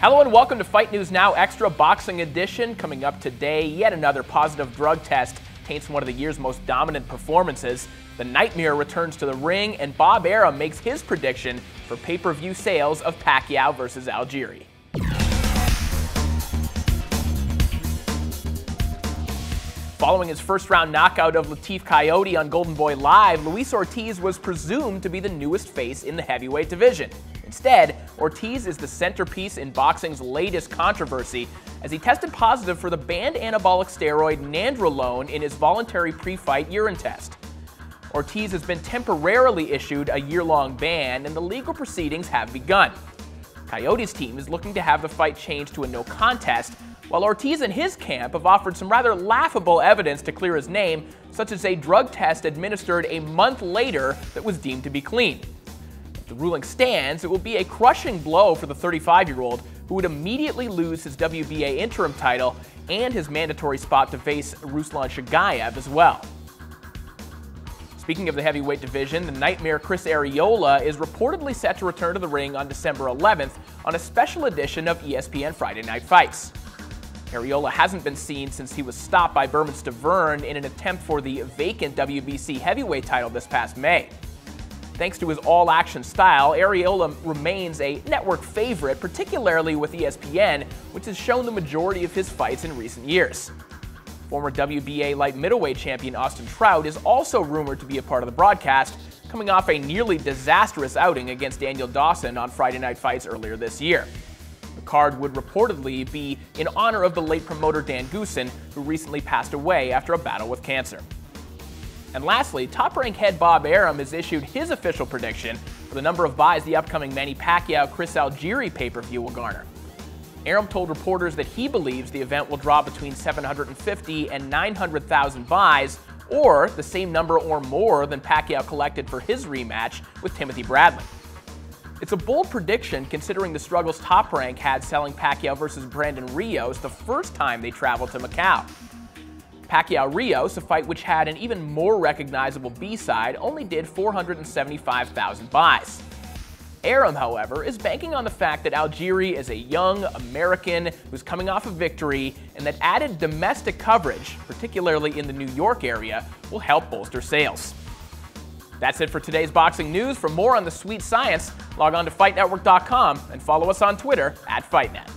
Hello and welcome to Fight News Now Extra Boxing Edition. Coming up today, yet another positive drug test taints one of the year's most dominant performances. The Nightmare returns to the ring, and Bob Arum makes his prediction for pay-per-view sales of Pacquiao versus Algieri. Following his first-round knockout of Latif Coyote on Golden Boy Live, Luis Ortiz was presumed to be the newest face in the heavyweight division. Instead, Ortiz is the centerpiece in boxing's latest controversy as he tested positive for the banned anabolic steroid nandrolone in his voluntary pre-fight urine test. Ortiz has been temporarily issued a year-long ban, and the legal proceedings have begun. Coyote's team is looking to have the fight changed to a no contest, while Ortiz and his camp have offered some rather laughable evidence to clear his name, such as a drug test administered a month later that was deemed to be clean. If the ruling stands, it will be a crushing blow for the 35-year-old, who would immediately lose his WBA interim title and his mandatory spot to face Ruslan Chagaev as well. Speaking of the heavyweight division, the Nightmare Chris Arreola is reportedly set to return to the ring on December 11th on a special edition of ESPN Friday Night Fights. Arreola hasn't been seen since he was stopped by Berman Stavern in an attempt for the vacant WBC heavyweight title this past May. Thanks to his all-action style, Arreola remains a network favorite, particularly with ESPN, which has shown the majority of his fights in recent years. Former WBA light middleweight champion Arreola Trout is also rumored to be a part of the broadcast, coming off a nearly disastrous outing against Daniel Dawson on Friday Night Fights earlier this year. The card would reportedly be in honor of the late promoter Dan Goossen, who recently passed away after a battle with cancer. And lastly, Top Rank head Bob Arum has issued his official prediction for the number of buys the upcoming Manny Pacquiao-Chris Algieri pay-per-view will garner. Arum told reporters that he believes the event will draw between 750 and 900,000 buys, or the same number or more than Pacquiao collected for his rematch with Timothy Bradley. It's a bold prediction considering the struggles Top Rank had selling Pacquiao versus Brandon Rios the first time they traveled to Macau. Pacquiao-Rios, a fight which had an even more recognizable B-side, only did 475,000 buys. Arum, however, is banking on the fact that Algieri is a young American who's coming off a victory, and that added domestic coverage, particularly in the New York area, will help bolster sales. That's it for today's boxing news. For more on the sweet science, log on to FightNetwork.com and follow us on Twitter @FightNet.